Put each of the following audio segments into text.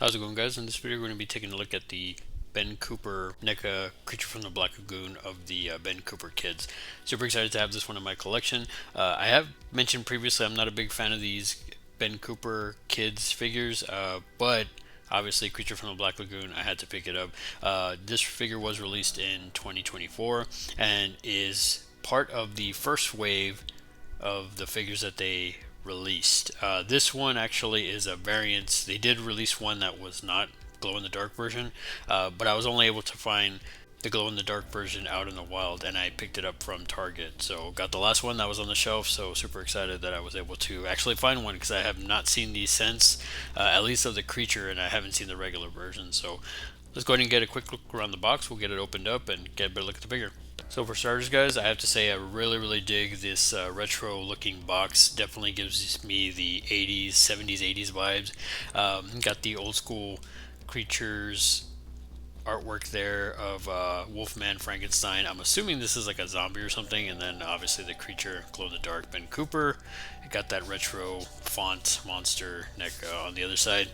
How's it going, guys? In this video we're going to be taking a look at the Ben Cooper NECA Creature from the Black Lagoon of the Ben Cooper kids. Super excited to have this one in my collection. I have mentioned previously I'm not a big fan of these Ben Cooper kids figures, but obviously Creature from the Black Lagoon, I had to pick it up. This figure was released in 2024 and is part of the first wave of the figures that they released. This one actually is a variant. They did release one that was not glow in the dark version, but I was only able to find the glow in the dark version out in the wild, and I picked it up from Target. So got the last one that was on the shelf. So super excited that I was able to actually find one, because I have not seen these since, at least of the creature, and I haven't seen the regular version. So let's go ahead and get a quick look around the box. We'll get it opened up and get a better look at the figure. So for starters, guys, I have to say I really dig this retro looking box. Definitely gives me the 80s, 70s, 80s vibes. Got the old school creatures artwork there of Wolfman, Frankenstein. I'm assuming this is like a zombie or something, and then obviously the creature, glow in the dark Ben Cooper. It got that retro font monster neck on the other side.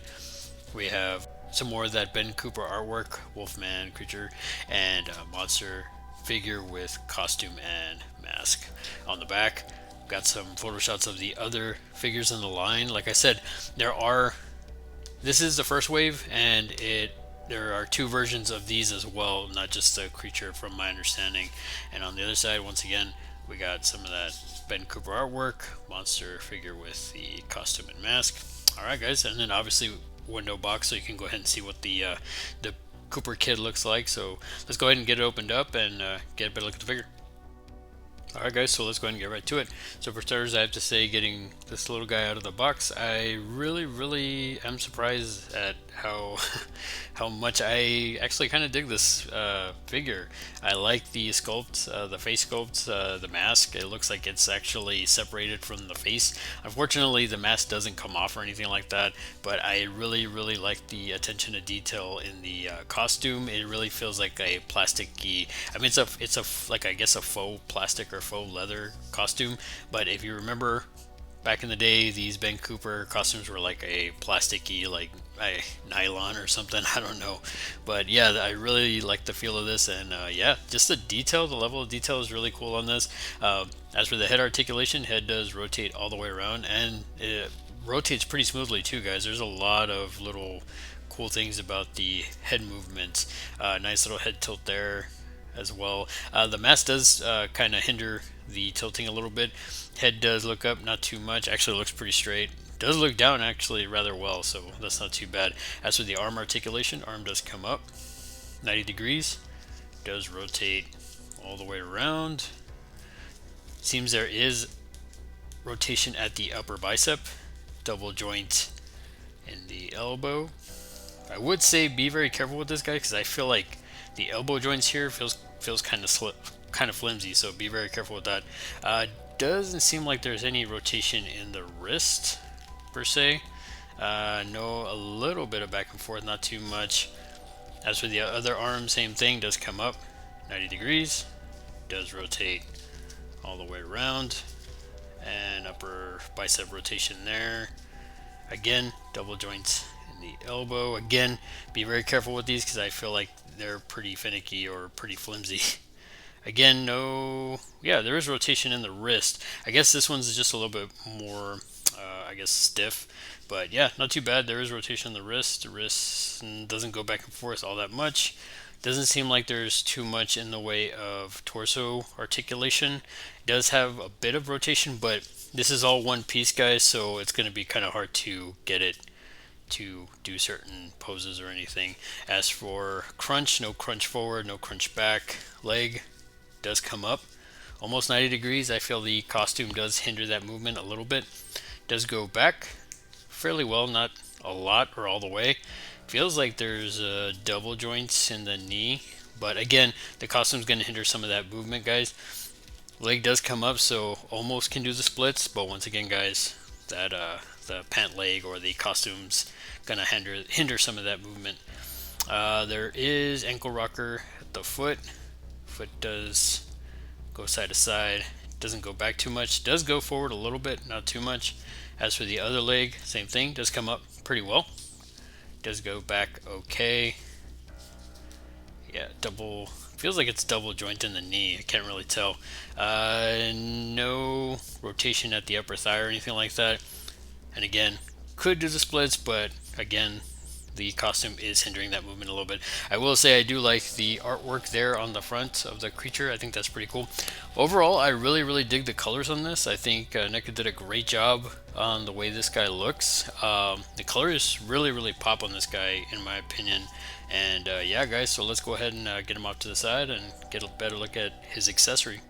We have some more of that Ben Cooper artwork, Wolfman creature, and monster figure with costume and mask on the back. Got some photo shots of the other figures in the line. Like I said, this is the first wave, and there are two versions of these as well, not just the creature from my understanding. And on the other side, once again, we got some of that Ben Cooper artwork, monster figure with the costume and mask. Alright, guys, and then obviously window box, so you can go ahead and see what the Cooper kid looks like. So let's go ahead and get it opened up and get a better look at the figure. Alright, guys, so let's go ahead and get right to it. So for starters, I have to say, getting this little guy out of the box, I really am surprised at how how much I actually kind of dig this figure. I like the sculpt, the face sculpt, the mask. It looks like it's actually separated from the face. Unfortunately, the mask doesn't come off or anything like that, but I really like the attention to detail in the costume. It really feels like a plasticky, I mean, it's a like, I guess, a faux plastic or faux leather costume. But if you remember back in the day, these Ben Cooper costumes were like a plasticky, like nylon or something. I don't know, but yeah, I really like the feel of this, and yeah, just the level of detail is really cool on this. As for the head articulation, head does rotate all the way around, and it rotates pretty smoothly too, guys. There's a lot of little cool things about the head movements. Nice little head tilt there as well. The mask does kind of hinder the tilting a little bit. Head does look up, not too much. Actually, looks pretty straight. Does look down actually rather well, so that's not too bad. As for the arm articulation, arm does come up 90 degrees. Does rotate all the way around. Seems there is rotation at the upper bicep. Double joint in the elbow. I would say be very careful with this guy, because I feel like the elbow joints here feels kind of flimsy, so be very careful with that. Doesn't seem like there's any rotation in the wrist per se. No, a little bit of back and forth, not too much. As for the other arm, same thing, does come up 90 degrees, does rotate all the way around, and upper bicep rotation there. Again, double joints in the elbow. Again, be very careful with these, because I feel like they're pretty finicky or pretty flimsy. Again, no, yeah, there is rotation in the wrist. I guess this one's just a little bit more, I guess, stiff, but yeah, not too bad. There is rotation in the wrist. The wrist doesn't go back and forth all that much. Doesn't seem like there's too much in the way of torso articulation. It does have a bit of rotation, but this is all one piece, guys, so it's going to be kind of hard to get it to do certain poses or anything. As for crunch, no crunch forward, no crunch back. Leg does come up almost 90 degrees. I feel the costume does hinder that movement a little bit. Does go back fairly well, not a lot or all the way. Feels like there's double joints in the knee, but again, the costume's going to hinder some of that movement, guys. Leg does come up, so almost can do the splits, but once again, guys, that the pant leg or the costume's gonna hinder some of that movement. There is ankle rocker at the foot. Foot does go side to side, doesn't go back too much, does go forward a little bit, not too much. As for the other leg, same thing, does come up pretty well. Does go back okay. Yeah, double, feels like it's double joint in the knee. I can't really tell. No rotation at the upper thigh or anything like that. And again, could do the splits, but again, the costume is hindering that movement a little bit. I will say I do like the artwork there on the front of the creature. I think that's pretty cool. Overall, I really dig the colors on this. I think NECA did a great job on the way this guy looks. The colors really pop on this guy, in my opinion. And yeah, guys, so let's go ahead and get him off to the side and get a better look at his accessory.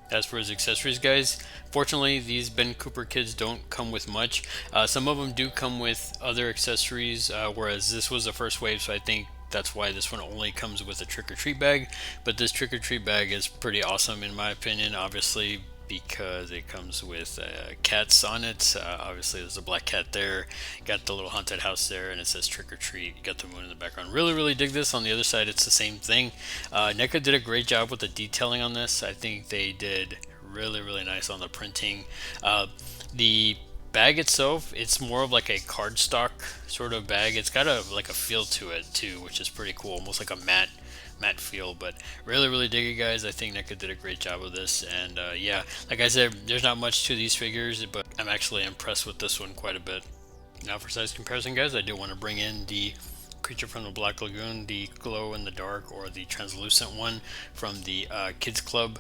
As for his accessories, guys, fortunately these Ben Cooper kids don't come with much. Some of them do come with other accessories, whereas this was the first wave, so I think that's why this one only comes with a trick-or-treat bag. But this trick-or-treat bag is pretty awesome in my opinion, obviously, because it comes with cats on it. Obviously there's a black cat there, got the little haunted house there, and it says trick or treat. You got the moon in the background. Really dig this. On the other side it's the same thing. NECA did a great job with the detailing on this. I think they did really nice on the printing. The bag itself, it's more of like a cardstock sort of bag. It's got like a feel to it too, which is pretty cool, almost like a matte feel. But really dig it, guys. I think NECA did a great job of this. And yeah, like I said, there's not much to these figures, but I'm actually impressed with this one quite a bit. Now for size comparison, guys, I do want to bring in the creature from the Black Lagoon, the glow in the dark or the translucent one from the Kids Club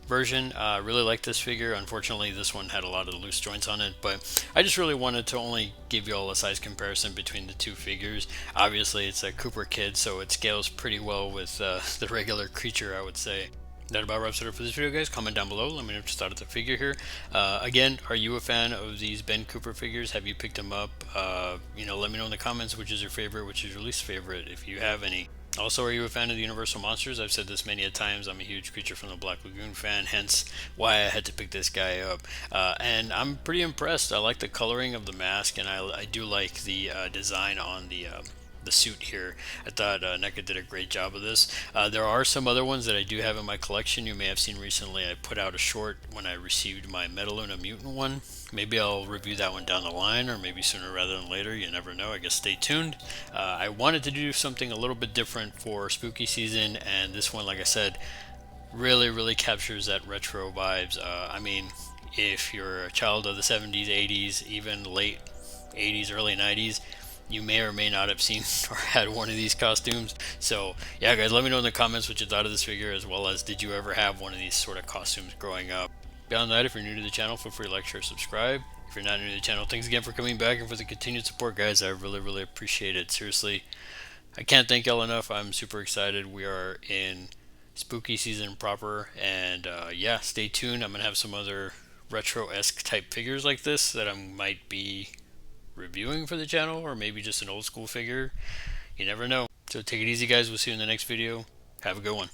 version. Really like this figure. Unfortunately, this one had a lot of loose joints on it, but I just really wanted to only give you all a size comparison between the two figures. Obviously, it's a Cooper kid, so it scales pretty well with the regular creature, I would say. That about wraps it up for this video, guys. Comment down below. Let me know what you thought of the figure here. Again, are you a fan of these Ben Cooper figures? Have you picked them up? Let me know in the comments which is your favorite, which is your least favorite, if you have any. Also, are you a fan of the Universal Monsters? I've said this many a times. I'm a huge Creature from the Black Lagoon fan, hence why I had to pick this guy up. And I'm pretty impressed. I like the coloring of the mask, and I do like the design on the suit here. I thought NECA did a great job of this. There are some other ones that I do have in my collection. You may have seen recently I put out a short when I received my Metaluna Mutant one. Maybe I'll review that one down the line, or maybe sooner rather than later. You never know. I guess stay tuned. I wanted to do something a little bit different for spooky season, and this one, like I said, really captures that retro vibes. I mean, if you're a child of the 70s, 80s, even late 80s, early 90s, you may or may not have seen or had one of these costumes. So yeah, guys, let me know in the comments what you thought of this figure, as well as did you ever have one of these sort of costumes growing up. Beyond that, if you're new to the channel, feel free to like, share, subscribe. If you're not new to the channel, thanks again for coming back and for the continued support, guys. I really appreciate it. Seriously, I can't thank y'all enough. I'm super excited. We are in spooky season proper, and yeah, stay tuned. I'm gonna have some other retro-esque type figures like this that I might be reviewing for the channel, or maybe just an old school figure. You never know. So take it easy, guys. We'll see you in the next video. Have a good one.